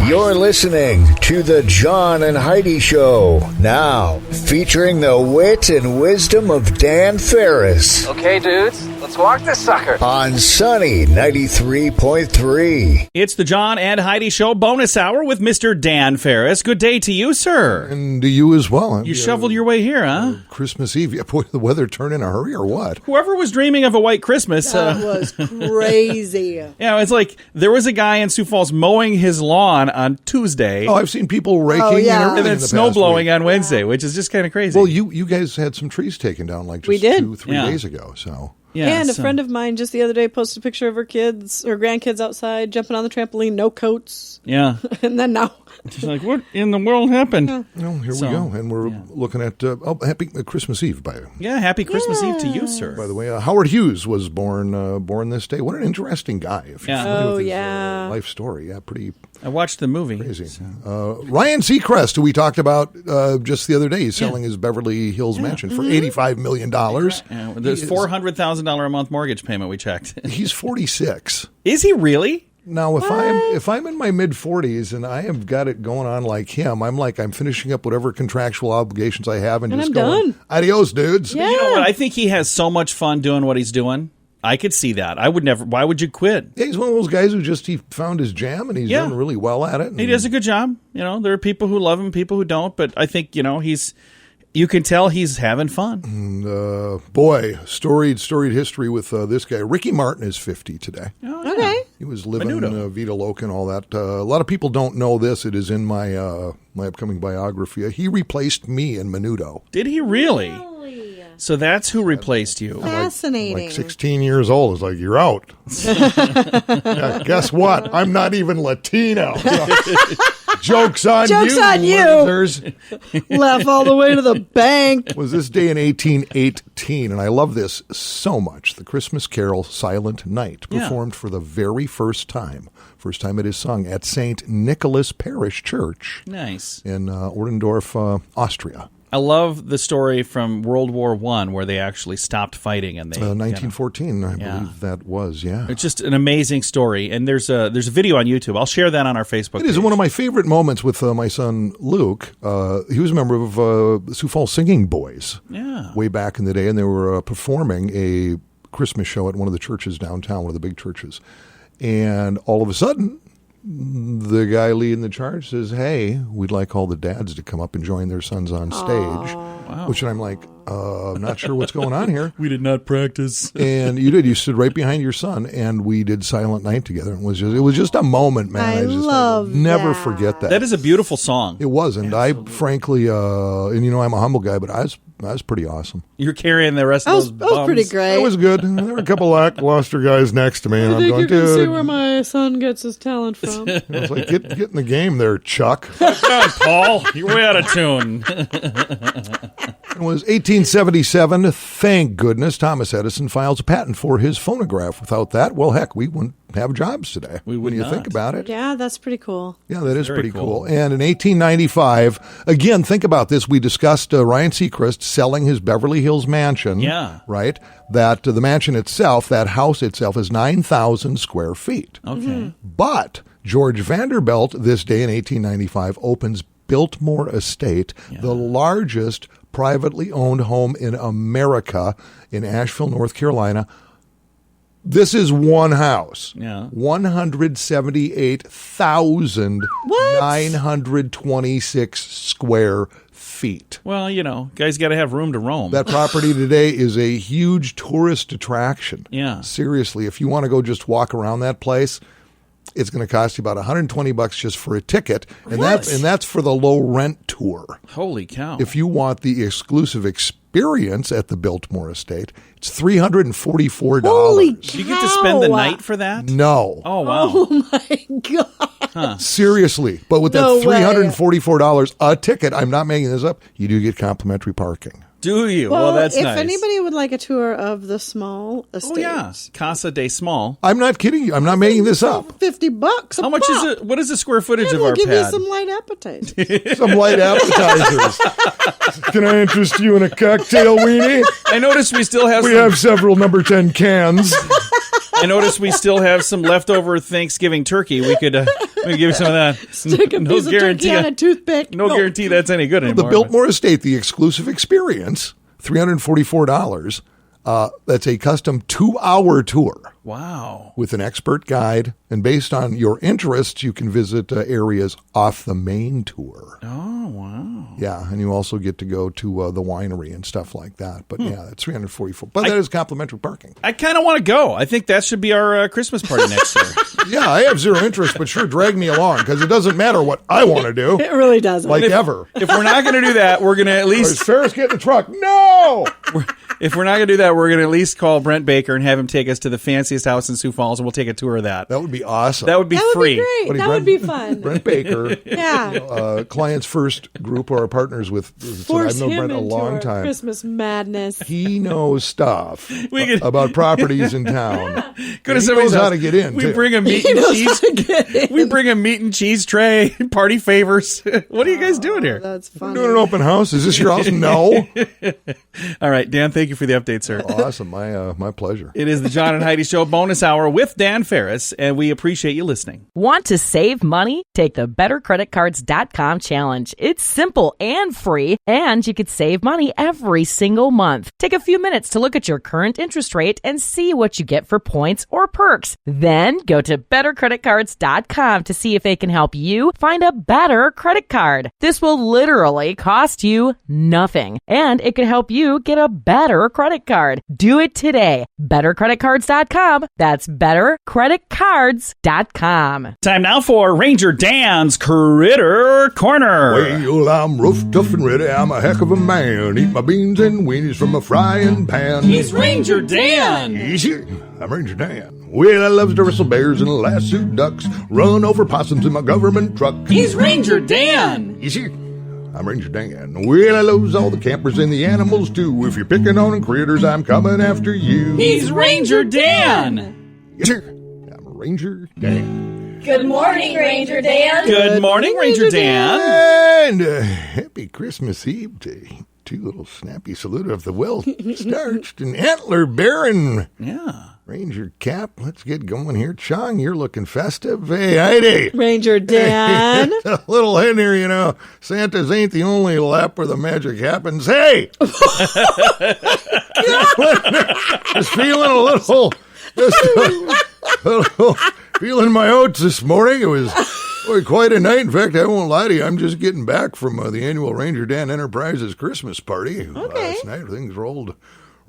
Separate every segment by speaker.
Speaker 1: You're listening to the John and Heidi Show, now featuring the wit and wisdom of Dan Farris.
Speaker 2: Okay, dudes, let's walk this sucker.
Speaker 1: On Sunny 93.3.
Speaker 3: It's the John and Heidi Show bonus hour with Mr. Dan Farris. Good day to you, sir.
Speaker 4: And to you as well.
Speaker 3: You shoveled your way here, huh?
Speaker 4: Christmas Eve. Yeah, boy, the weather turned in a hurry or what?
Speaker 3: Whoever was dreaming of a white Christmas.
Speaker 5: That was crazy.
Speaker 3: Yeah, it's like there was a guy in Sioux Falls mowing his lawn on Tuesday.
Speaker 4: Oh, I've seen people raking and everything.
Speaker 3: And then
Speaker 4: in the
Speaker 3: snow
Speaker 4: past
Speaker 3: blowing
Speaker 4: week.
Speaker 3: on Wednesday, which is just kind of crazy.
Speaker 4: Well, you guys had some trees taken down like just
Speaker 5: We did.
Speaker 4: 2-3 days ago. So
Speaker 5: And a friend of mine just the other day posted a picture of her kids or grandkids outside jumping on the trampoline, no coats.
Speaker 3: Yeah.
Speaker 5: And then now.
Speaker 3: She's like, what in the world happened?
Speaker 5: Yeah.
Speaker 4: here we go. And we're looking at, happy Christmas Eve, by
Speaker 3: Happy Christmas Eve to you, sir.
Speaker 4: the way. Howard Hughes was born this day. What an interesting guy. If you're familiar with his, life story. Yeah, pretty
Speaker 3: I watched the movie.
Speaker 4: crazy. Ryan Seacrest, who we talked about just the other day, he's selling his Beverly Hills mansion for $85 million.
Speaker 3: Yeah, there's $400,000 a month mortgage payment we checked.
Speaker 4: He's 46.
Speaker 3: Is he really?
Speaker 4: Now, if I'm in my mid-40s and I have got it going on like him, I'm finishing up whatever contractual obligations I have and just
Speaker 5: I'm
Speaker 4: going,
Speaker 5: done.
Speaker 4: Adios, dudes.
Speaker 5: Yeah.
Speaker 3: You know what? I think he has so much fun doing what he's doing. I could see that. I would never. Why would you quit?
Speaker 4: Yeah, he's one of those guys who he found his jam and he's done really well at it.
Speaker 3: He does a good job. You know, there are people who love him, people who don't, but I think, you can tell he's having fun.
Speaker 4: Boy, storied history with this guy. Ricky Martin is 50 today.
Speaker 3: Oh, yeah.
Speaker 5: Okay.
Speaker 4: He was living
Speaker 3: Menudo.
Speaker 4: Vita Loca and all that. A lot of people don't know this. It is in my upcoming biography. He replaced me in Menudo.
Speaker 3: Did he really? So that's who replaced you.
Speaker 5: Fascinating.
Speaker 4: Like 16 years old. It's like, you're out. Yeah, guess what? I'm not even Latino. Joke's on
Speaker 5: Joke's
Speaker 4: you,
Speaker 5: on you.
Speaker 4: losers.
Speaker 5: Laugh all the way to the bank.
Speaker 4: Was this day in 1818, and I love this so much. The Christmas carol Silent Night, performed for the very first time it is sung at St. Nicholas Parish Church.
Speaker 3: Nice.
Speaker 4: In Ordendorf, Austria.
Speaker 3: I love the story from World War I where they actually stopped fighting and they
Speaker 4: 1914, I believe that was.
Speaker 3: It's just an amazing story, and there's a video on YouTube. I'll share that on our Facebook.
Speaker 4: It is
Speaker 3: page.
Speaker 4: one of my favorite moments with my son Luke. He was a member of the Sioux Falls Singing Boys.
Speaker 3: Yeah.
Speaker 4: Way back in the day, and they were performing a Christmas show at one of the churches downtown, one of the big churches, and all of a sudden, the guy leading the charge says, "Hey, we'd like all the dads to come up and join their sons on stage."
Speaker 3: Wow.
Speaker 4: Which I'm like, I'm not sure what's going on here.
Speaker 3: We did not practice.
Speaker 4: And you did. You stood right behind your son, and we did Silent Night together. It was just a moment, man.
Speaker 5: I
Speaker 4: will
Speaker 5: love
Speaker 4: never
Speaker 5: that.
Speaker 4: forget that.
Speaker 3: That is a beautiful song.
Speaker 4: It was, and
Speaker 3: Absolutely.
Speaker 4: I frankly, I'm a humble guy, but I was pretty awesome.
Speaker 3: You're carrying the rest of those
Speaker 5: That was pretty
Speaker 3: bums.
Speaker 5: great.
Speaker 4: It was good. There were a couple lackluster guys next to me, and
Speaker 5: I
Speaker 4: I'm
Speaker 5: think
Speaker 4: going,
Speaker 5: you can see
Speaker 4: dude.
Speaker 5: where my son gets his talent from.
Speaker 4: I was like, get in the game there, Chuck.
Speaker 3: Come, Paul, you're way out of tune.
Speaker 4: It was 1877. Thank goodness Thomas Edison files a patent for his phonograph. Without that, well, heck, we wouldn't have jobs today.
Speaker 3: We would
Speaker 4: when you
Speaker 3: not.
Speaker 4: think about it.
Speaker 5: Yeah, that's pretty cool.
Speaker 4: Yeah, that is
Speaker 3: Very
Speaker 4: pretty
Speaker 3: cool.
Speaker 4: cool. And in 1895, again, think about this. We discussed Ryan Seacrest selling his Beverly Hills mansion.
Speaker 3: Yeah.
Speaker 4: Right? That the mansion itself, that house itself, is 9,000 square feet.
Speaker 3: Okay.
Speaker 4: But George Vanderbilt, this day in 1895, opens Biltmore Estate, the largest privately owned home in America in Asheville, North Carolina. This is one house.
Speaker 3: Yeah.
Speaker 4: 178,926 square feet.
Speaker 3: Well, guys got to have room to roam.
Speaker 4: That property today is a huge tourist attraction.
Speaker 3: Yeah.
Speaker 4: Seriously, if you want to go just walk around that place, it's going to cost you about $120 just for a ticket, and that's for the low rent tour.
Speaker 3: Holy cow.
Speaker 4: If you want the exclusive experience at the Biltmore Estate, it's $344.
Speaker 5: Holy
Speaker 3: Do you get to spend the night for that?
Speaker 4: No.
Speaker 3: Oh, wow.
Speaker 5: Oh, my God.
Speaker 4: Seriously. But with
Speaker 5: No
Speaker 4: that
Speaker 5: way.
Speaker 4: $344 a ticket, I'm not making this up, you do get complimentary parking.
Speaker 3: Do you? Well, that's
Speaker 5: if
Speaker 3: nice.
Speaker 5: anybody would like a tour of the small estate.
Speaker 3: Oh, yeah. Casa de Small.
Speaker 4: I'm not kidding you. I'm not making this up.
Speaker 5: $50 a
Speaker 3: How much is it? What is the square footage
Speaker 5: And
Speaker 3: of
Speaker 5: we'll
Speaker 3: our
Speaker 5: give you
Speaker 3: pad?
Speaker 5: some light appetizers.
Speaker 4: Some light appetizers. Can I interest you in a cocktail weenie?
Speaker 3: I noticed we still have
Speaker 4: We
Speaker 3: some,
Speaker 4: have several number 10 cans.
Speaker 3: I noticed we still have some leftover Thanksgiving turkey. We could Let me give you some of that.
Speaker 5: Stick a piece of turkey on a toothpick.
Speaker 3: No guarantee that's any good anymore.
Speaker 4: The Biltmore Estate, the exclusive experience, $344. That's a custom 2-hour tour.
Speaker 3: Wow.
Speaker 4: With an expert guide. And based on your interests, you can visit areas off the main tour.
Speaker 3: Oh, wow.
Speaker 4: Yeah, and you also get to go to the winery and stuff like that. But yeah, that's $344. But that is complimentary parking.
Speaker 3: I kind of want to go. I think that should be our Christmas party next year.
Speaker 4: Yeah, I have zero interest, but sure, drag me along, because it doesn't matter what I want to do.
Speaker 5: It really doesn't.
Speaker 4: Like ever.
Speaker 3: If we're not going to do that, we're going to at least...
Speaker 4: Is Farris get in the truck? No!
Speaker 3: If we're not going to do that, we're going to at least call Brent Baker and have him take us to the fanciest house in Sioux Falls, and we'll take a tour of that.
Speaker 4: That would be awesome.
Speaker 3: That would be free.
Speaker 5: Would be great. That would be fun.
Speaker 4: Brent Baker,
Speaker 5: yeah.
Speaker 4: Clients First group, or partners with.
Speaker 5: Force
Speaker 4: I've known
Speaker 5: him
Speaker 4: Brent a
Speaker 5: into
Speaker 4: long
Speaker 5: our
Speaker 4: time.
Speaker 5: Christmas madness.
Speaker 4: He knows stuff about properties in town. He knows how to get in.
Speaker 3: We bring a meat and cheese. We bring a meat and cheese tray. Party favors. What are you guys doing here?
Speaker 5: That's funny.
Speaker 4: Doing an open house. Is this your house? No.
Speaker 3: All right, Dan. Thank you for the update, sir.
Speaker 4: Awesome. My pleasure.
Speaker 3: It is the John and Heidi Show bonus hour with Dan Farris, and we appreciate you listening.
Speaker 6: Want to save money? Take the BetterCreditCards.com challenge. It's simple and free, and you could save money every single month. Take a few minutes to look at your current interest rate and see what you get for points or perks. Then go to BetterCreditCards.com to see if they can help you find a better credit card. This will literally cost you nothing, and it could help you get a better credit card. Do it today. BetterCreditCards.com. That's BetterCreditCards.com.
Speaker 3: Time now for Ranger Dan's Critter Corner.
Speaker 4: Well, I'm rough, tough, and ready. I'm a heck of a man. Eat my beans and weenies from a frying pan.
Speaker 3: He's Ranger Dan.
Speaker 4: Easy. I'm Ranger Dan. Well, I loves to wrestle bears and lasso ducks. Run over possums in my government truck.
Speaker 3: He's Ranger Dan.
Speaker 4: Easy. I'm Ranger Dan. Well, I loves all the campers and the animals too. If you're picking on critters, I'm coming after you.
Speaker 3: He's Ranger Dan.
Speaker 4: Yes, sir. I'm Ranger Dan.
Speaker 7: Good morning, Ranger Dan.
Speaker 3: Good morning, Ranger Dan.
Speaker 4: And happy Christmas Eve to little snappy salute of the well-starched and antler-bearing Ranger Cap. Let's get going here. Chong, you're looking festive. Hey, Heidi.
Speaker 5: Ranger Dan.
Speaker 4: Hey, a little hint here, you know. Santa's ain't the only lap where the magic happens. Hey! Just feeling a little feeling my oats this morning. It was quite a night. In fact, I won't lie to you. I'm just getting back from the annual Ranger Dan Enterprises Christmas party. Last night, things rolled a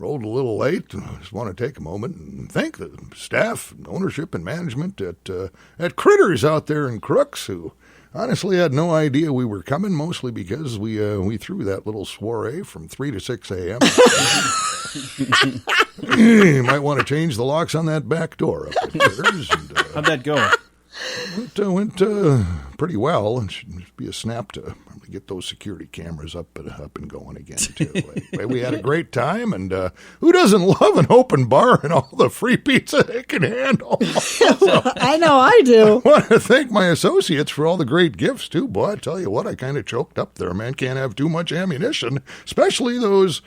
Speaker 4: little late. I just want to take a moment and thank the staff, ownership, and management at Critters out there in Crooks, who honestly had no idea we were coming, mostly because we threw that little soiree from 3 to 6 a.m. You might want to change the locks on that back door up at Critters. And,
Speaker 3: how'd that go?
Speaker 4: Went pretty well, and should be a snap to probably get those security cameras up and going again too. Anyway, we had a great time, and who doesn't love an open bar and all the free pizza they can handle?
Speaker 5: I know I do.
Speaker 4: I want to thank my associates for all the great gifts too. Boy, I tell you what, I kind of choked up there. Man, can't have too much ammunition, especially those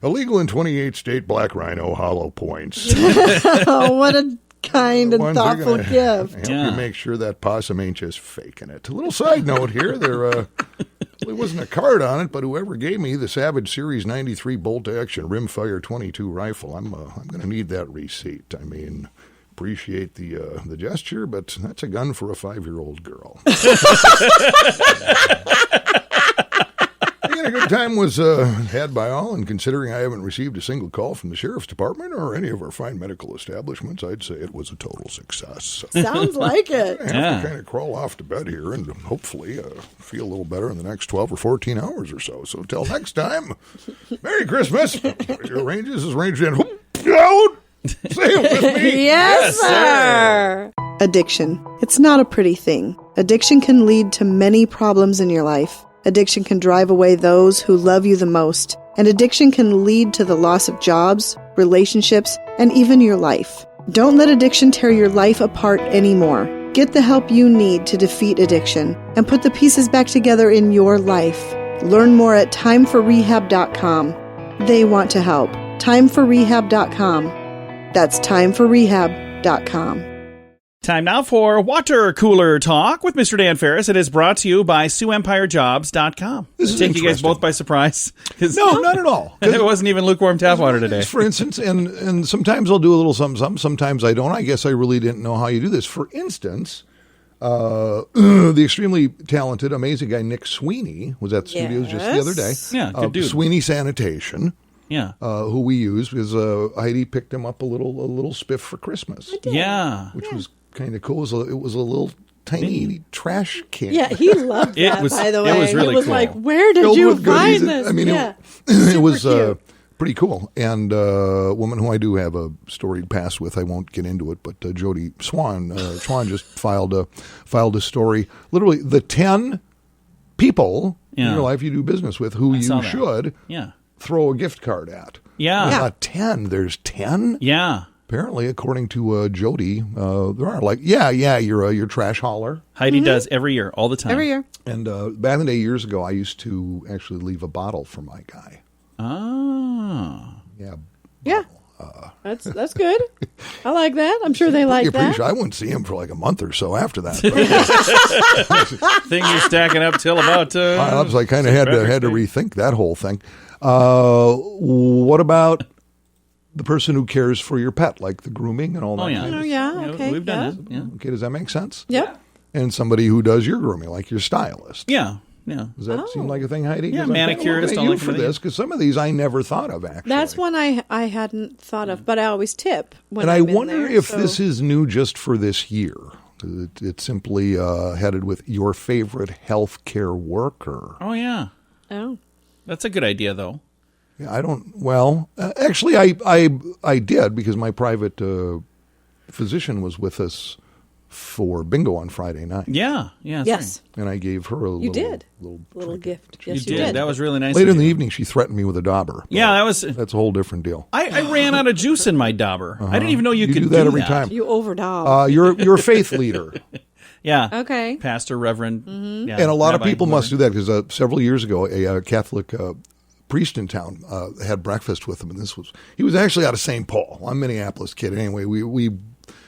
Speaker 4: illegal in 28 state black rhino hollow points.
Speaker 5: Oh, what a kind and thoughtful gift.
Speaker 4: Help you make sure that possum ain't just faking it. A little side note here, there wasn't a card on it, but whoever gave me the Savage Series 93 bolt-action rimfire 22 rifle, I'm going to need that receipt. I mean, appreciate the gesture, but that's a gun for a 5-year-old girl. A good time was had by all, and considering I haven't received a single call from the Sheriff's Department or any of our fine medical establishments, I'd say it was a total success.
Speaker 5: Sounds like it.
Speaker 4: I have to kind of crawl off to bed here and hopefully feel a little better in the next 12 or 14 hours or so. So till next time, Merry Christmas. Your Rangers is Ranger Dan. Say it with me.
Speaker 5: Yes, sir. Addiction. It's not a pretty thing. Addiction can lead to many problems in your life. Addiction can drive away those who love you the most. And addiction can lead to the loss of jobs, relationships, and even your life. Don't let addiction tear your life apart anymore. Get the help you need to defeat addiction and put the pieces back together in your life. Learn more at timeforrehab.com. They want to help. Timeforrehab.com. That's timeforrehab.com.
Speaker 3: Time now for Water Cooler Talk with Mr. Dan Farris. It is brought to you by SiouxEmpireJobs.com.
Speaker 4: This is
Speaker 3: take you guys both by surprise.
Speaker 4: No, not at all.
Speaker 3: It wasn't even lukewarm tap water today.
Speaker 4: For instance, and sometimes I'll do a little something, sometimes I don't. I guess I really didn't know how you do this. For instance, the extremely talented, amazing guy Nick Sweeney was at the studios just the other day.
Speaker 3: Yeah, good dude.
Speaker 4: Sweeney Sanitation.
Speaker 3: Yeah.
Speaker 4: Who we use because Heidi picked him up a little spiff for Christmas.
Speaker 3: Yeah.
Speaker 4: Which was kind of cool. It was a little tiny trash can.
Speaker 5: Yeah, he loved that, by the way.
Speaker 3: It was really
Speaker 5: he was
Speaker 3: cool.
Speaker 5: like, where did
Speaker 4: Filled
Speaker 5: you
Speaker 4: with
Speaker 5: find
Speaker 4: goodies.
Speaker 5: this?
Speaker 4: I mean,
Speaker 5: yeah.
Speaker 4: it was
Speaker 5: cute.
Speaker 4: pretty cool. And a woman who I do have a storied past with, I won't get into it, but Jody Swan just filed a story. Literally, the 10 people in your life you do business with who you should throw a gift card at.
Speaker 3: Yeah.
Speaker 4: Not 10. There's 10?
Speaker 3: Yeah.
Speaker 4: Apparently, according to Jody, there are you're your trash hauler.
Speaker 3: Heidi does every year, all the time.
Speaker 5: Every year.
Speaker 4: And back in the day, years ago, I used to actually leave a bottle for my guy.
Speaker 3: Oh.
Speaker 4: Yeah.
Speaker 5: Yeah. That's good. I like that. I'm sure they like that.
Speaker 4: Sure. I wouldn't see him for like a month or so after that.
Speaker 3: Things are stacking up till about.
Speaker 4: I kind of had to rethink that whole thing. What about the person who cares for your pet, like the grooming and all that?
Speaker 5: Okay.
Speaker 3: We've done it. Yeah.
Speaker 4: Okay, does that make sense?
Speaker 5: Yep.
Speaker 4: And somebody who does your grooming, like your stylist.
Speaker 3: Yeah. Yeah.
Speaker 4: Does that seem like a thing, Heidi?
Speaker 3: Yeah,
Speaker 4: 'Cause I'm
Speaker 3: manicurist.
Speaker 4: looking at you for this because some of these I never thought of actually.
Speaker 5: That's one I hadn't thought of, but I always tip when
Speaker 4: and I
Speaker 5: I'm in
Speaker 4: wonder
Speaker 5: there,
Speaker 4: if
Speaker 5: so.
Speaker 4: this is new just for this year. It's simply headed with your favorite healthcare worker.
Speaker 3: Oh, yeah.
Speaker 5: Oh.
Speaker 3: That's a good idea, though.
Speaker 4: Yeah, I don't. Well, actually, I did because my private physician was with us for bingo on Friday night.
Speaker 3: Yeah. Yeah.
Speaker 5: Yes.
Speaker 4: And I gave her a
Speaker 5: You did.
Speaker 4: little
Speaker 5: gift. Yes,
Speaker 3: You did. That was really nice.
Speaker 4: Later
Speaker 3: of
Speaker 4: in the
Speaker 3: you.
Speaker 4: evening, she threatened me with a dauber.
Speaker 3: Yeah,
Speaker 4: That's a whole different deal.
Speaker 3: I ran out of juice in my dauber. I didn't even know you could
Speaker 4: do that every time.
Speaker 5: You overdog.
Speaker 4: You're a faith leader.
Speaker 3: Yeah.
Speaker 5: Okay.
Speaker 3: Pastor, Reverend.
Speaker 5: Mm-hmm.
Speaker 3: Yeah,
Speaker 4: And a lot of
Speaker 3: Rabbi,
Speaker 4: people
Speaker 3: whoever.
Speaker 4: must do that because several years ago, a Catholic priest in town had breakfast with him, and he was actually out of St. Paul. I'm a Minneapolis kid. Anyway, we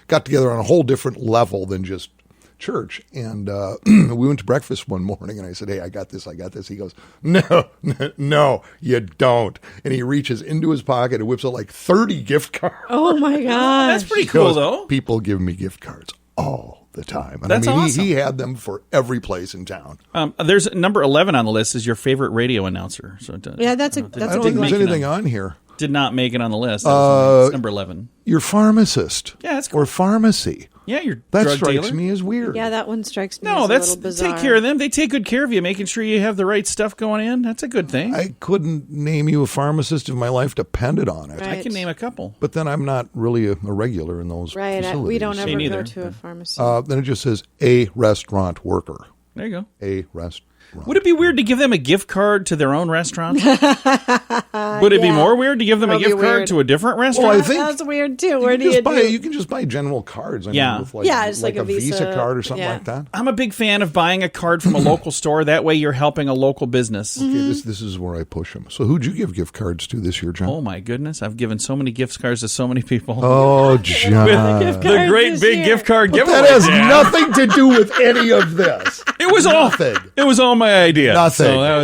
Speaker 4: got together on a whole different level than just church, and we went to breakfast one morning, and I said, "Hey, I got this." He goes, "No, you don't." And he reaches into his pocket and whips out like 30 gift cards.
Speaker 5: Oh my God.
Speaker 3: That's pretty
Speaker 4: He
Speaker 3: cool,
Speaker 4: goes,
Speaker 3: though.
Speaker 4: People give me gift cards all the time. And
Speaker 3: That's awesome.
Speaker 4: he had them for every place in town.
Speaker 3: There's number 11 on the list is your favorite radio announcer. So
Speaker 5: Yeah, that's a
Speaker 4: I
Speaker 5: big
Speaker 4: don't think there's
Speaker 5: one.
Speaker 4: anything on here.
Speaker 3: Did not make it on the list. It's number 11.
Speaker 4: Your pharmacist.
Speaker 3: Yeah, that's cool.
Speaker 4: Or pharmacy.
Speaker 3: Yeah, your
Speaker 4: That
Speaker 3: drug
Speaker 4: strikes
Speaker 3: dealer.
Speaker 4: me as weird.
Speaker 5: Yeah, that one strikes me
Speaker 3: No,
Speaker 5: as a
Speaker 3: that's
Speaker 5: little bizarre.
Speaker 3: take care of them. They take good care of you, making sure you have the right stuff going in. That's a good thing.
Speaker 4: I couldn't name you a pharmacist if my life depended on it.
Speaker 5: Right.
Speaker 3: I can name a couple.
Speaker 4: But then I'm not really a regular in those
Speaker 5: Right.
Speaker 4: facilities.
Speaker 5: We don't
Speaker 3: Me
Speaker 5: ever
Speaker 3: neither.
Speaker 5: go to a pharmacy.
Speaker 4: Then it just says a restaurant worker.
Speaker 3: There you go.
Speaker 4: A restaurant.
Speaker 3: Would it be weird to give them a gift card to their own restaurant? Would it be more weird to give them a
Speaker 5: That'd be
Speaker 3: gift card
Speaker 5: weird.
Speaker 3: to a different
Speaker 4: Well,
Speaker 3: restaurant?
Speaker 4: I think
Speaker 5: That's weird too. Where do you do?
Speaker 4: you can just buy general cards. I
Speaker 3: Yeah.
Speaker 4: mean, with
Speaker 5: It's like a
Speaker 4: a Visa
Speaker 5: Visa,
Speaker 4: card or something
Speaker 5: yeah.
Speaker 4: like that.
Speaker 3: I'm a big fan of buying a card from a local store. That way you're helping a local business.
Speaker 4: Okay, this is where I push them. So who'd you give gift cards to this year, John?
Speaker 3: Oh, my goodness. I've given so many gift cards to so many people.
Speaker 4: Oh, John.
Speaker 3: The great
Speaker 5: this
Speaker 3: big
Speaker 5: year.
Speaker 3: gift card giveaway.
Speaker 4: That has
Speaker 3: Dan.
Speaker 4: nothing to do with any of this.
Speaker 3: It was all
Speaker 4: Nothing.
Speaker 3: It was all my idea.
Speaker 4: Nothing.
Speaker 3: So that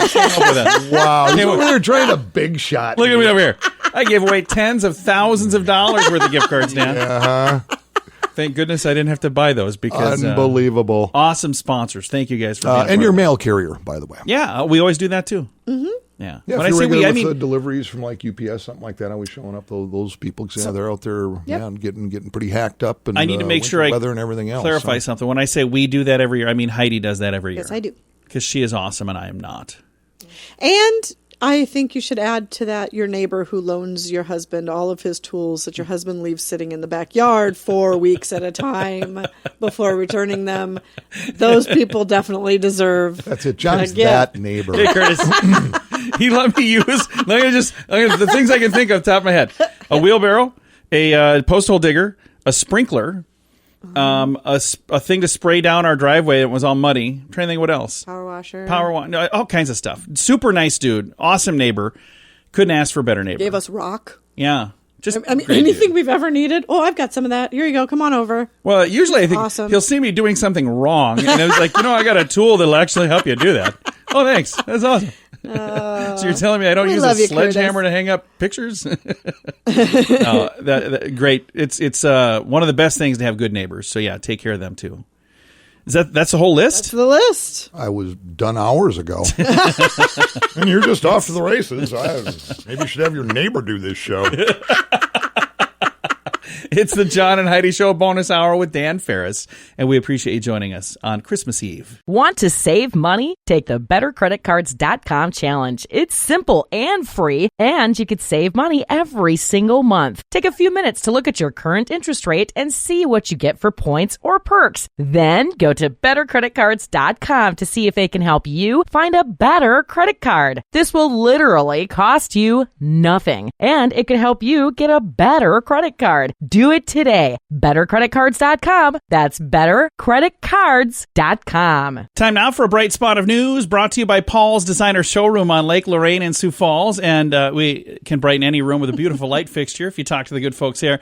Speaker 3: was came up with that.
Speaker 4: Wow.
Speaker 3: Came
Speaker 4: You
Speaker 3: up-
Speaker 4: were there trying a big shot.
Speaker 3: Look at me over here. I gave away tens of thousands of dollars worth of gift cards, Dan. Thank goodness I didn't have to buy those because
Speaker 4: Unbelievable.
Speaker 3: awesome sponsors. Thank you guys for being a
Speaker 4: And
Speaker 3: part
Speaker 4: your
Speaker 3: of it.
Speaker 4: mail carrier, by the way.
Speaker 3: Yeah, we always do that too. Mm-hmm. Yeah.
Speaker 4: Yeah,
Speaker 3: When
Speaker 4: if
Speaker 3: I
Speaker 4: you're
Speaker 3: say we,
Speaker 4: regular
Speaker 3: I
Speaker 4: with
Speaker 3: mean
Speaker 4: the deliveries from like UPS, something like that, always showing up. Those people, 'cause, they're out there, getting pretty hacked up. And
Speaker 3: I need to make sure
Speaker 4: winter
Speaker 3: I
Speaker 4: weather and everything else.
Speaker 3: clarify
Speaker 4: so.
Speaker 3: something. When I say we do that every year, I mean Heidi does that every year.
Speaker 5: Yes, I do.
Speaker 3: Because she is awesome and I am not.
Speaker 5: And I think you should add to that your neighbor who loans your husband all of his tools that your husband leaves sitting in the backyard for weeks at a time before returning them. Those people definitely deserve.
Speaker 4: That's it. John's
Speaker 5: a gift.
Speaker 4: that neighbor.
Speaker 3: Hey, Curtis. He let me use the things I can think of top of my head: a wheelbarrow, a post hole digger, a sprinkler, a thing to spray down our driveway that was all muddy. I'm trying to think what else.
Speaker 5: Power washer.
Speaker 3: No, all kinds of stuff. Super nice dude, awesome neighbor. Couldn't ask for a better neighbor.
Speaker 5: Gave us rock.
Speaker 3: Yeah,
Speaker 5: I mean, anything we've ever needed. Oh, I've got some of that. Here you go. Come on over.
Speaker 3: Well, usually I think
Speaker 5: Awesome.
Speaker 3: he'll see me doing something wrong, and I was like, I got a tool that'll actually help you do that. Oh, thanks. That's awesome. So you're telling me I don't use a sledgehammer to hang up pictures? No, great. It's one of the best things to have good neighbors. So yeah, take care of them too. That's the whole list?
Speaker 5: That's the list.
Speaker 4: I was done hours ago. And you're just off to the races. Maybe you should have your neighbor do this show.
Speaker 3: It's the John and Heidi Show bonus hour with Dan Farris, and we appreciate you joining us on Christmas Eve.
Speaker 6: Want to save money? Take the bettercreditcards.com challenge. It's simple and free, and you could save money every single month. Take a few minutes to look at your current interest rate and see what you get for points or perks. Then go to bettercreditcards.com to see if they can help you find a better credit card. This will literally cost you nothing, and it could help you get a better credit card. Do it today. BetterCreditCards.com. That's BetterCreditCards.com.
Speaker 3: Time now for a bright spot of news brought to you by Paul's Designer Showroom on Lake Lorraine in Sioux Falls. And we can brighten any room with a beautiful light fixture if you talk to the good folks here.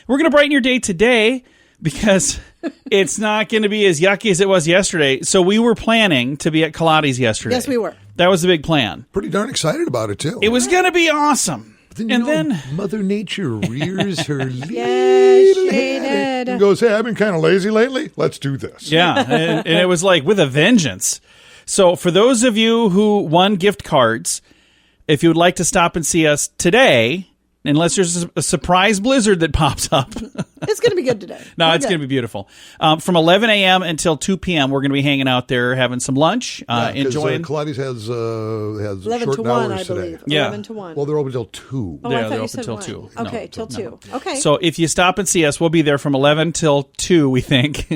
Speaker 3: We're going to brighten your day today because it's not going to be as yucky as it was yesterday. So we were planning to be at Kaladi's yesterday.
Speaker 5: Yes, we were.
Speaker 3: That was the big plan.
Speaker 4: Pretty darn excited about it, too.
Speaker 3: It was going to be awesome.
Speaker 4: Then
Speaker 3: then
Speaker 4: Mother Nature rears her little
Speaker 5: Yes, she did.
Speaker 4: and goes, hey, I've been kind of lazy lately. Let's do this.
Speaker 3: Yeah, and it was like with a vengeance. So for those of you who won gift cards, if you would like to stop and see us today, unless there's a surprise blizzard that pops up.
Speaker 5: It's going to be good today.
Speaker 3: No, it's going to be beautiful. From 11 a.m. until 2 p.m., we're going to be hanging out there having some lunch, enjoying.
Speaker 4: Kaladi's has
Speaker 5: 11
Speaker 4: short
Speaker 5: to 1,
Speaker 4: hours
Speaker 5: I believe.
Speaker 4: today.
Speaker 3: Yeah.
Speaker 5: 11 to 1.
Speaker 4: Well, they're open till 2.
Speaker 5: Oh,
Speaker 3: Yeah,
Speaker 5: I
Speaker 3: they're
Speaker 5: thought you
Speaker 3: open
Speaker 5: said
Speaker 3: till
Speaker 5: 1.
Speaker 3: 2.
Speaker 5: Okay,
Speaker 3: No,
Speaker 5: till 2.
Speaker 3: no.
Speaker 5: Okay.
Speaker 3: So if you stop and see us, we'll be there from 11 till 2, we think.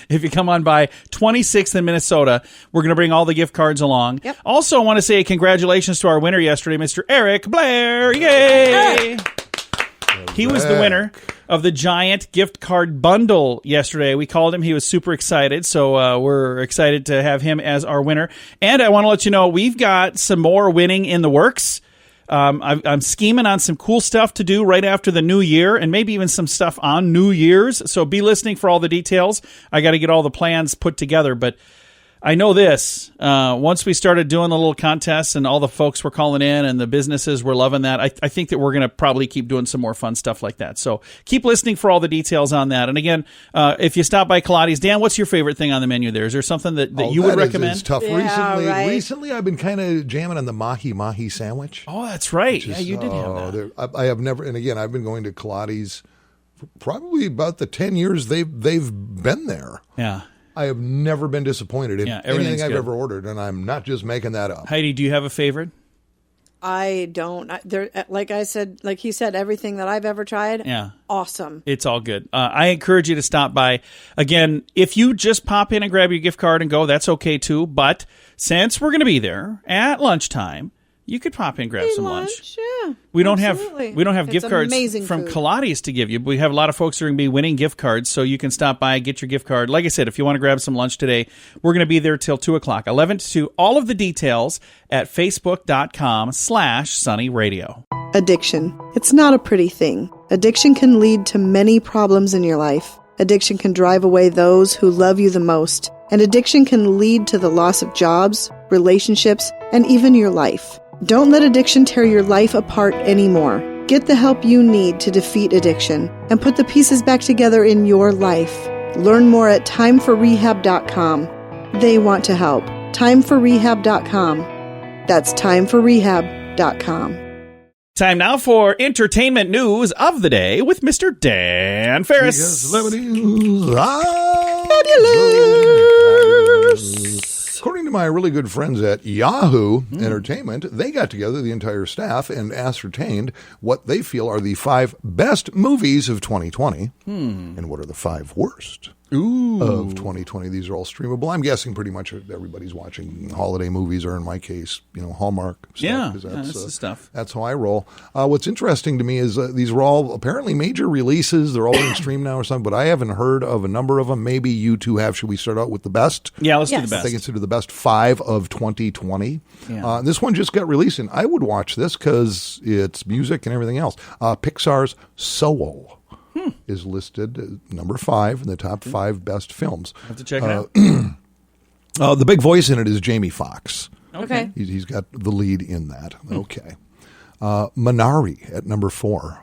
Speaker 3: If you come on by 26th in Minnesota, we're going to bring all the gift cards along.
Speaker 5: Yep.
Speaker 3: Also, I want to say congratulations to our winner yesterday, Mr. Eric Blair. Yay! He was the winner of the giant gift card bundle yesterday. We called him. He was super excited. So we're excited to have him as our winner. And I want to let you know, we've got some more winning in the works. I'm scheming on some cool stuff to do right after the new year and maybe even some stuff on New Year's. So be listening for all the details. I got to get all the plans put together, but I know this. Once we started doing the little contests and all the folks were calling in and the businesses were loving that, I think that we're going to probably keep doing some more fun stuff like that. So keep listening for all the details on that. And again, if you stop by Kaladi's, Dan, what's your favorite thing on the menu there? Is there something that you would recommend?
Speaker 4: It's tough.
Speaker 5: Yeah,
Speaker 4: Recently, I've been kind of jamming on the mahi sandwich.
Speaker 3: Oh, that's right. Yeah, you did have that.
Speaker 4: I have never, and again, I've been going to Kaladi's for probably about the 10 years they've been there.
Speaker 3: Yeah.
Speaker 4: I have never been disappointed in anything I've ever ordered, and I'm not just making that up.
Speaker 3: Heidi, do you have a favorite?
Speaker 5: I don't. Like he said, everything that I've ever tried, awesome.
Speaker 3: It's all good. I encourage you to stop by. Again, if you just pop in and grab your gift card and go, that's okay too. But since we're going to be there at lunchtime, you could pop in and grab some lunch.
Speaker 5: Yeah,
Speaker 3: We don't
Speaker 5: absolutely.
Speaker 3: have gift cards
Speaker 5: amazing
Speaker 3: from
Speaker 5: food.
Speaker 3: Kaladi's to give you, but we have a lot of folks that are going to be winning gift cards, so you can stop by, get your gift card. Like I said, if you want to grab some lunch today, we're going to be there till 2 o'clock, 11 to 2. All of the details at facebook.com/sunnyradio.
Speaker 5: Addiction. It's not a pretty thing. Addiction can lead to many problems in your life. Addiction can drive away those who love you the most. And addiction can lead to the loss of jobs, relationships, and even your life. Don't let addiction tear your life apart anymore. Get the help you need to defeat addiction and put the pieces back together in your life. Learn more at timeforrehab.com. They want to help. Timeforrehab.com. That's timeforrehab.com.
Speaker 3: Time now for entertainment news of the day with Mr. Dan Farris.
Speaker 4: According to my really good friends at Yahoo Entertainment, they got together, the entire staff, and ascertained what they feel are the 5 best movies of 2020 and what are the 5 worst. of 2020. These are all streamable. I'm guessing pretty much everybody's watching holiday movies, or in my case, Hallmark stuff.
Speaker 3: Yeah,
Speaker 4: 'cause
Speaker 3: that's the stuff.
Speaker 4: That's how I roll. What's interesting to me is these are all apparently major releases. They're all being streamed now or something, but I haven't heard of a number of them. Maybe you two have. Should we start out with the best?
Speaker 3: Yeah, let's do the
Speaker 5: Yes.
Speaker 3: best.
Speaker 4: They consider the best 5 of 2020.
Speaker 3: Yeah.
Speaker 4: This one just got released, and I would watch this because it's music and everything else. Pixar's Soul is listed at number 5 in the top 5 best films.
Speaker 3: Have to check it out.
Speaker 4: The big voice in it is Jamie Foxx.
Speaker 5: Okay.
Speaker 4: He's got the lead in that. Okay. Minari at number 4.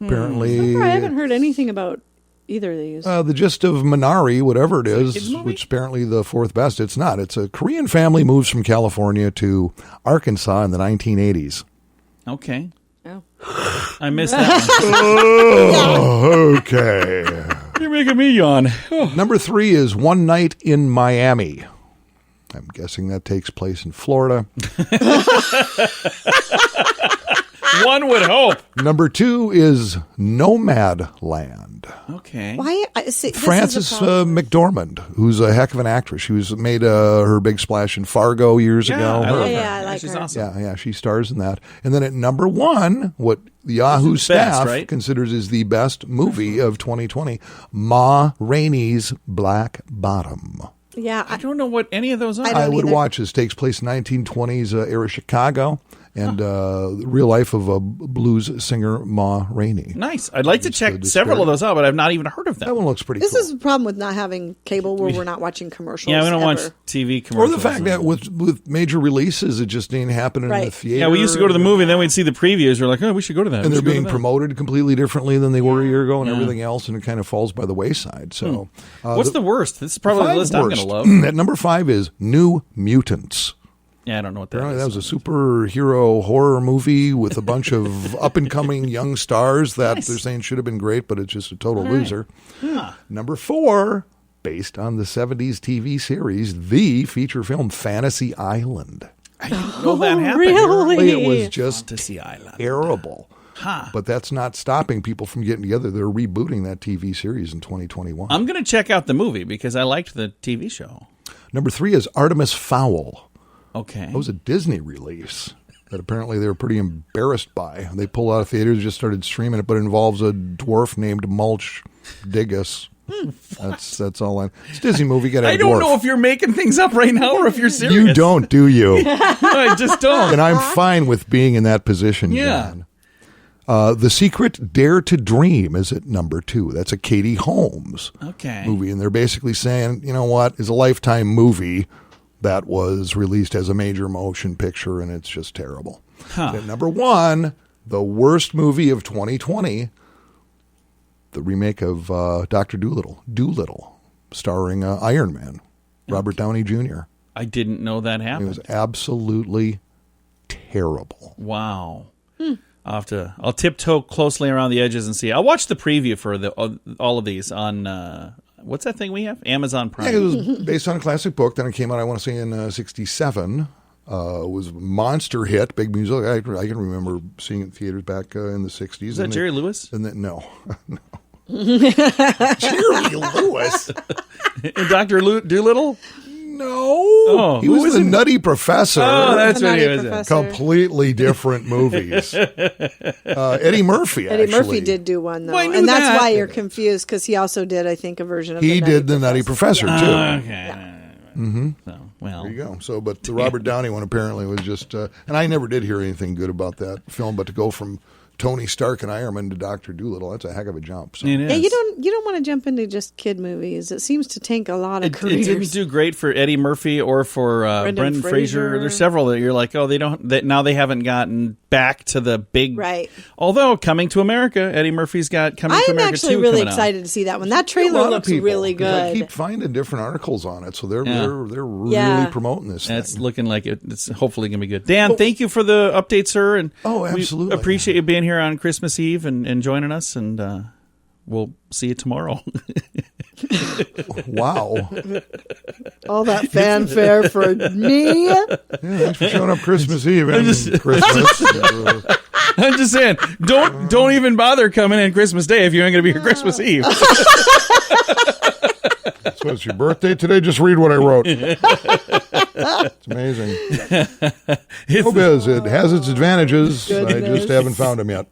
Speaker 4: Apparently,
Speaker 5: I haven't heard anything about either of these.
Speaker 4: the gist of Minari, whatever it
Speaker 3: kids'
Speaker 4: is,
Speaker 3: movie?
Speaker 4: which is apparently the 4th best, it's not. It's a Korean family moves from California to Arkansas in the 1980s.
Speaker 3: Okay.
Speaker 5: Oh.
Speaker 3: I missed that one.
Speaker 4: Oh, okay.
Speaker 3: You're making me yawn.
Speaker 4: Number 3 is One Night in Miami. I'm guessing that takes place in Florida.
Speaker 3: One would hope.
Speaker 4: Number 2 is Nomadland.
Speaker 3: Okay.
Speaker 5: Why? See, this is
Speaker 4: Frances
Speaker 5: the problem.
Speaker 4: McDormand, who's a heck of an actress. She made her big splash in Fargo years ago.
Speaker 3: I love her.
Speaker 5: Yeah, I like
Speaker 3: She's
Speaker 5: her.
Speaker 3: awesome.
Speaker 4: Yeah, she stars in that. And then at number 1, what the Yahoo
Speaker 3: This is best,
Speaker 4: staff
Speaker 3: right?
Speaker 4: considers is the best movie of 2020, Ma Rainey's Black Bottom.
Speaker 5: Yeah,
Speaker 3: I don't know what any of those are.
Speaker 5: I
Speaker 4: I
Speaker 5: don't
Speaker 4: would
Speaker 5: either.
Speaker 4: watch this. Takes place in 1920s era Chicago, and the real life of a blues singer, Ma Rainey.
Speaker 3: Nice. I'd like to
Speaker 4: Just
Speaker 3: check
Speaker 4: the
Speaker 3: several of
Speaker 4: spirit.
Speaker 3: those out, but I've not even heard of them.
Speaker 4: That one looks pretty
Speaker 5: This
Speaker 4: cool.
Speaker 5: is the problem with not having cable where we're not watching commercials.
Speaker 3: Yeah, we don't watch
Speaker 5: ever.
Speaker 3: TV
Speaker 4: Or
Speaker 3: commercials.
Speaker 4: the fact that with major releases, it just ain't happening in the
Speaker 5: Right.
Speaker 4: theater.
Speaker 3: yeah, we used to go to the movie, and then we'd see the previews. We're like, oh, we should go to that.
Speaker 4: And
Speaker 3: We
Speaker 4: they're
Speaker 3: should go to
Speaker 4: being
Speaker 3: that.
Speaker 4: promoted completely differently than they were a year ago and everything else, and it kind of falls by the wayside. So,
Speaker 3: What's the worst? This is probably the
Speaker 4: five
Speaker 3: list I'm going
Speaker 4: worst.
Speaker 3: to love.
Speaker 4: At number 5 is New Mutants.
Speaker 3: Yeah, I don't know what that
Speaker 4: Apparently,
Speaker 3: is.
Speaker 4: that was a superhero horror movie with a bunch of up-and-coming young stars that
Speaker 3: Nice.
Speaker 4: they're saying should have been great, but it's just a total loser. Number 4, based on the 70s TV series, the feature film Fantasy Island.
Speaker 3: I didn't know that happened.
Speaker 5: really?
Speaker 4: It was just
Speaker 3: Fantasy Island.
Speaker 4: terrible. But that's not stopping people from getting together. They're rebooting that TV series in 2021.
Speaker 3: I'm going to check out the movie because I liked the TV show.
Speaker 4: Number 3 is Artemis Fowl.
Speaker 3: Okay.
Speaker 4: That was a Disney release that apparently they were pretty embarrassed by. They pulled out of theaters, just started streaming it, but it involves a dwarf named Mulch Diggis. That's all. It's a Disney movie. Get a
Speaker 3: I don't
Speaker 4: dwarf.
Speaker 3: know if you're making things up right now or if you're serious.
Speaker 4: You don't, do you?
Speaker 3: I just don't.
Speaker 4: And I'm fine with being in that position,
Speaker 3: Yeah.
Speaker 4: John. The Secret Dare to Dream is at number 2. That's a Katie Holmes
Speaker 3: Okay.
Speaker 4: movie, and they're basically saying, you know what, it's a Lifetime movie that was released as a major motion picture, and it's just terrible. At number 1, the worst movie of 2020, the remake of Dr. Dolittle, starring Iron Man, Robert Downey Jr.
Speaker 3: I didn't know that
Speaker 4: It
Speaker 3: happened.
Speaker 4: was absolutely terrible.
Speaker 3: Wow. I'll tiptoe closely around the edges and see. I'll watch the preview for all of these on what's that thing we have? Amazon Prime.
Speaker 4: Yeah, it was based on a classic book. Then it came out, I want to say, in 67. It was a monster hit, big music. I can remember seeing it in theaters back in the 60s.
Speaker 3: Is that Jerry Lewis?
Speaker 4: And then, no. Jerry Lewis?
Speaker 3: And Dr. Doolittle?
Speaker 4: No. He
Speaker 3: who
Speaker 4: was
Speaker 3: was
Speaker 4: the
Speaker 3: it?
Speaker 4: Nutty Professor.
Speaker 3: Oh, that's
Speaker 5: The
Speaker 3: what he
Speaker 5: Nutty
Speaker 3: was in.
Speaker 5: Professor.
Speaker 4: Completely different movies. Eddie Murphy,
Speaker 5: Eddie
Speaker 4: actually.
Speaker 5: Murphy did do one, though.
Speaker 3: Well, I knew
Speaker 5: and that's
Speaker 3: that.
Speaker 5: why you're confused, because he also did, I think, a version of
Speaker 4: He
Speaker 5: the
Speaker 4: did the Nutty Professor, too.
Speaker 3: Okay. So, well.
Speaker 4: There you go. So, but the Robert Downey one apparently was just, and I never did hear anything good about that film, but to go from Tony Stark and Iron Man to Dr. Dolittle, that's a heck of a jump. So.
Speaker 3: It is.
Speaker 5: Yeah, you don't want to jump into just kid movies. It seems to tank a lot of
Speaker 3: It
Speaker 5: careers.
Speaker 3: didn't do great for Eddie Murphy or for Brendan Fraser. There's several that you're like, oh, now they haven't gotten back to the big.
Speaker 5: Right.
Speaker 3: Although Coming to America, Eddie Murphy's got Coming to
Speaker 5: I'm
Speaker 3: America
Speaker 5: actually
Speaker 3: 2
Speaker 5: really
Speaker 3: coming out.
Speaker 5: excited to see that one. That
Speaker 4: A
Speaker 5: trailer
Speaker 4: lot of
Speaker 5: looks
Speaker 4: people,
Speaker 5: really
Speaker 4: 'cause I
Speaker 5: good.
Speaker 4: keep finding different articles on it, so they're
Speaker 3: Yeah.
Speaker 4: really
Speaker 5: Yeah.
Speaker 4: promoting this.
Speaker 3: It's
Speaker 4: thing.
Speaker 3: looking like it's hopefully going to be good. Dan, thank you for the update, sir. And
Speaker 4: Oh,
Speaker 3: we
Speaker 4: absolutely.
Speaker 3: appreciate you being here on Christmas Eve and joining us. And we'll see you tomorrow.
Speaker 4: Wow.
Speaker 5: All that fanfare for me.
Speaker 4: Yeah, thanks for showing up Christmas Eve and Christmas.
Speaker 3: I'm just saying, don't even bother coming in Christmas Day if you ain't going to be here Christmas Eve.
Speaker 4: So it's your birthday today? Just read what I wrote. It's amazing. Showbiz, it has its advantages. I just haven't found them yet.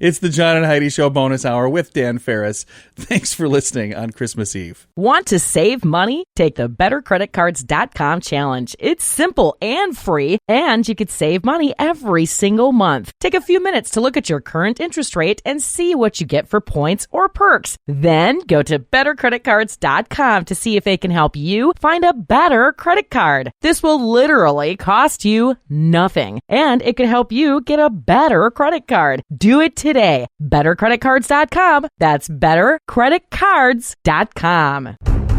Speaker 3: It's the John and Heidi Show bonus hour with Dan Farris. Thanks for listening on Christmas Eve.
Speaker 6: Want to save money? Take the bettercreditcards.com challenge. It's simple and free, and you could save money every single month. Take a few minutes to look at your current interest rate and see what you get for points or perks. Then go to bettercreditcards.com to see if they can help you find a better credit card. This will literally cost you nothing, and it could help you get a better credit card. Do it today. Bettercreditcards.com. That's bettercreditcards.com.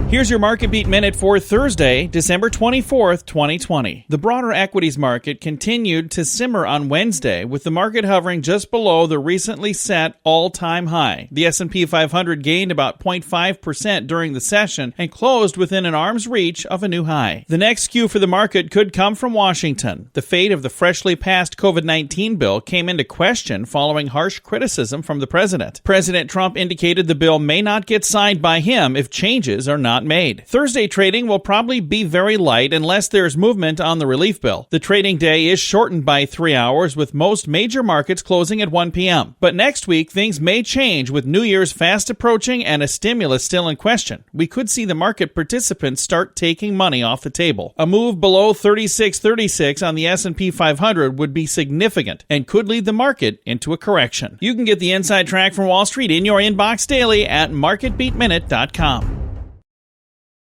Speaker 3: Here's your Market Beat Minute for Thursday, December 24th, 2020. The broader equities market continued to simmer on Wednesday, with the market hovering just below the recently set all-time high. The S&P 500 gained about 0.5% during the session and closed within an arm's reach of a new high. The next cue for the market could come from Washington. The fate of the freshly passed COVID-19 bill came into question following harsh criticism from the president. President Trump indicated the bill may not get signed by him if changes are not made. Thursday trading will probably be very light unless there's movement on the relief bill. The trading day is shortened by 3 hours, with most major markets closing at 1 p.m. But next week, things may change with New Year's fast approaching and a stimulus still in question. We could see the market participants start taking money off the table. A move below 36.36 on the S&P 500 would be significant and could lead the market into a correction. You can get the inside track from Wall Street in your inbox daily at marketbeatminute.com.